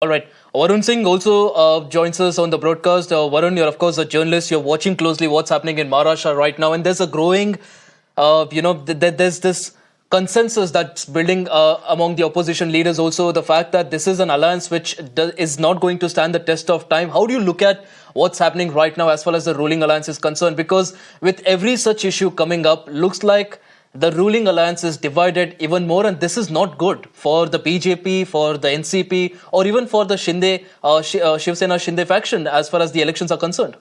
All right. Varun Singh also joins us on the broadcast. Varun, you're of course a journalist. You're watching closely what's happening in Maharashtra right now, and there's a growing, there's this consensus that's building among the opposition leaders. Also, the fact that this is an alliance which is not going to stand the test of time. How do you look at what's happening right now as far as the ruling alliance is concerned? Because with every such issue coming up, looks like the ruling alliance is divided even more, and this is not good for the BJP, for the NCP, or even for the Shiv Sena Shinde faction as far as the elections are concerned.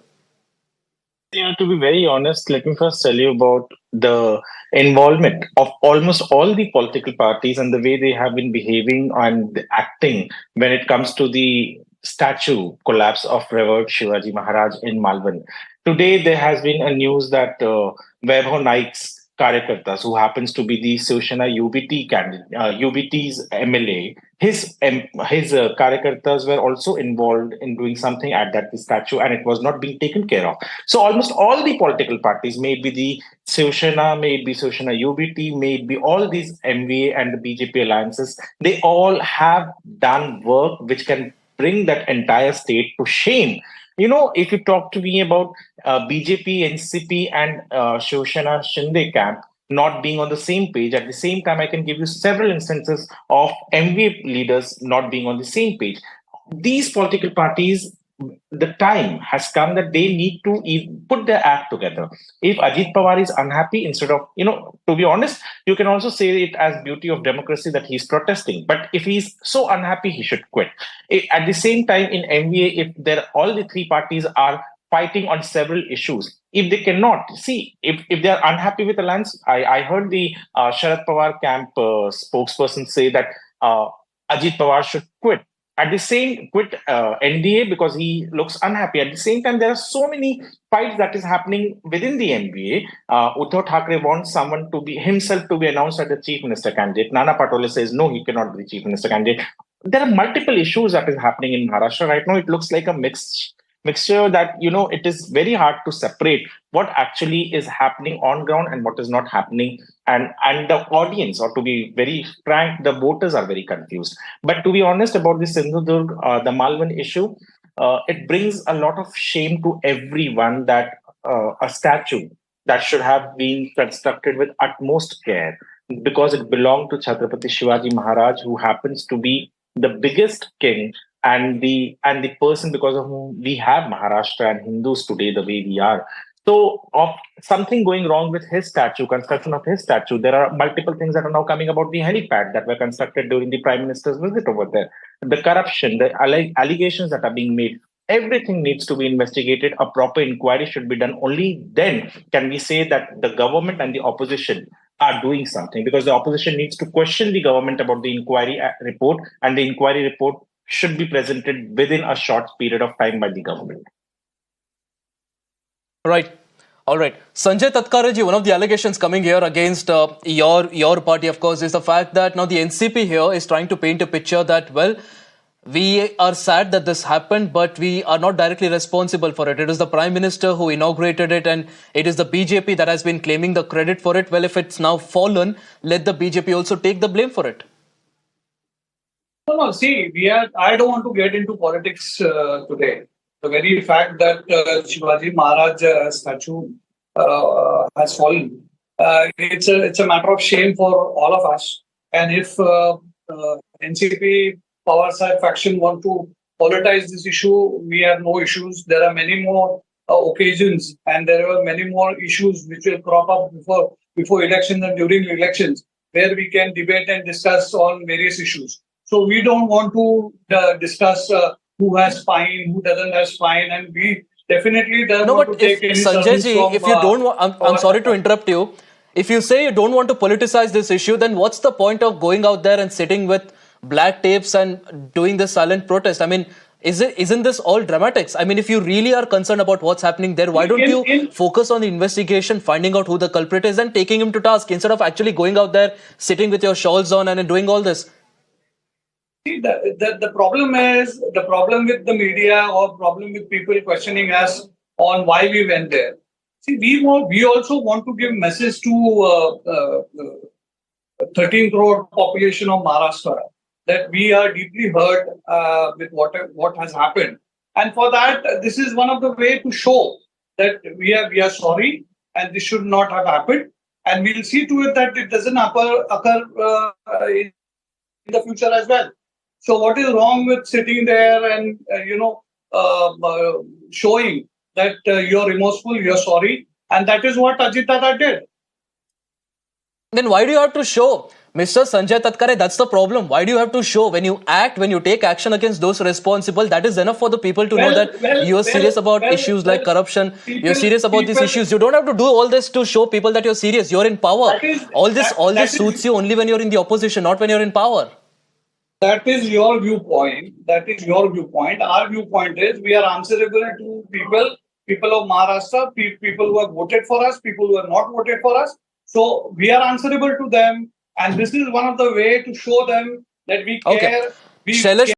Yeah, to be very honest, let me first tell you about the involvement of almost all the political parties and the way they have been behaving and acting when it comes to the statue collapse of revered Shivaji Maharaj in Malvan. Today, there has been a news that Vaibhav Naik's Karyakartas, who happens to be the Shiv UBT candidate, UBT's MLA, his Karyakartas were also involved in doing something at that statue, and it was not being taken care of. So almost all the political parties, may it be the Shiv Sena, may it be Shiv Sena UBT, may it be all these MVA and the BJP alliances, they all have done work which can bring that entire state to shame. If you talk to me about BJP, NCP, and Shiv Sena Shinde camp not being on the same page, at the same time, I can give you several instances of MVA leaders not being on the same page. These political parties, the time has come that they need to put their act together. If Ajit Pawar is unhappy, instead of, to be honest, you can also say it as beauty of democracy that he's protesting. But if he's so unhappy, he should quit. At the same time, in MVA, if all the three parties are fighting on several issues, if they cannot see, if they are unhappy with alliance, I heard the Sharad Pawar camp spokesperson say that Ajit Pawar should quit. At the same quit NDA because he looks unhappy. At the same time, there are so many fights that is happening within the NBA. Uddhav Thackeray wants someone to be himself to be announced as the chief minister candidate. Nana Patole says no, he cannot be the chief minister candidate. There are multiple issues that is happening in Maharashtra right now. It looks like a mixture that it is very hard to separate what actually is happening on ground and what is not happening, and the audience, or to be very frank, the voters are very confused. But to be honest about the Sindhudurg, the Malvan issue, it brings a lot of shame to everyone that a statue that should have been constructed with utmost care, because it belonged to Chhatrapati Shivaji Maharaj, who happens to be the biggest king and the person because of whom we have Maharashtra and Hindus today the way we are. So, of something going wrong with his statue, construction of his statue, there are multiple things that are now coming about the helipad that were constructed during the Prime Minister's visit over there. The corruption, the allegations that are being made, everything needs to be investigated. A proper inquiry should be done. Only then can we say that the government and the opposition are doing something, because the opposition needs to question the government about the inquiry report, and the inquiry report should be presented within a short period of time by the government. Right. All right. Sanjay Tatkareji, one of the allegations coming here against your party, of course, is the fact that now the NCP here is trying to paint a picture that, well, we are sad that this happened, but we are not directly responsible for it. It is the Prime Minister who inaugurated it, and it is the BJP that has been claiming the credit for it. Well, if it's now fallen, let the BJP also take the blame for it. No, see, I don't want to get into politics today. The very fact that Shivaji Maharaj statue has fallen, it's a matter of shame for all of us. And if NCP power side faction want to politicize this issue, we have no issues. There are many more occasions, and there are many more issues which will crop up before elections and during elections, where we can debate and discuss on various issues. So we don't want to discuss who has spine, who doesn't have spine, and we definitely don't want to take any Sanjay ji, if you don't want, I'm sorry to interrupt you. If you say you don't want to politicize this issue, then what's the point of going out there and sitting with black tapes and doing this silent protest? I mean, isn't this all dramatics? I mean, if you really are concerned about what's happening there, why don't you focus on the investigation, finding out who the culprit is, and taking him to task, instead of actually going out there, sitting with your shawls on and doing all this? The problem with the media, or problem with people questioning us on why we went there. See, we also want to give message to 13 crore population of Maharashtra that we are deeply hurt with what has happened. And for that, this is one of the way to show that we are sorry, and this should not have happened. And we'll see to it that it doesn't occur in the future as well. So, what is wrong with sitting there and showing that you're remorseful, you're sorry, and that is what Ajit Tata did. Then why do you have to show? Mr. Sanjay Tatkare, that's the problem. Why do you have to show? When you act, when you take action against those responsible, that is enough for the people to know that you are serious about issues like corruption. You're serious about these issues. You don't have to do all this to show people that you're serious. You're in power. All this suits you only when you're in the opposition, not when you're in power. That is your viewpoint. That is your viewpoint. Our viewpoint is we are answerable to people of Maharashtra, people who have voted for us, people who have not voted for us. So we are answerable to them, and this is one of the way to show them that we care. Okay. Shailesh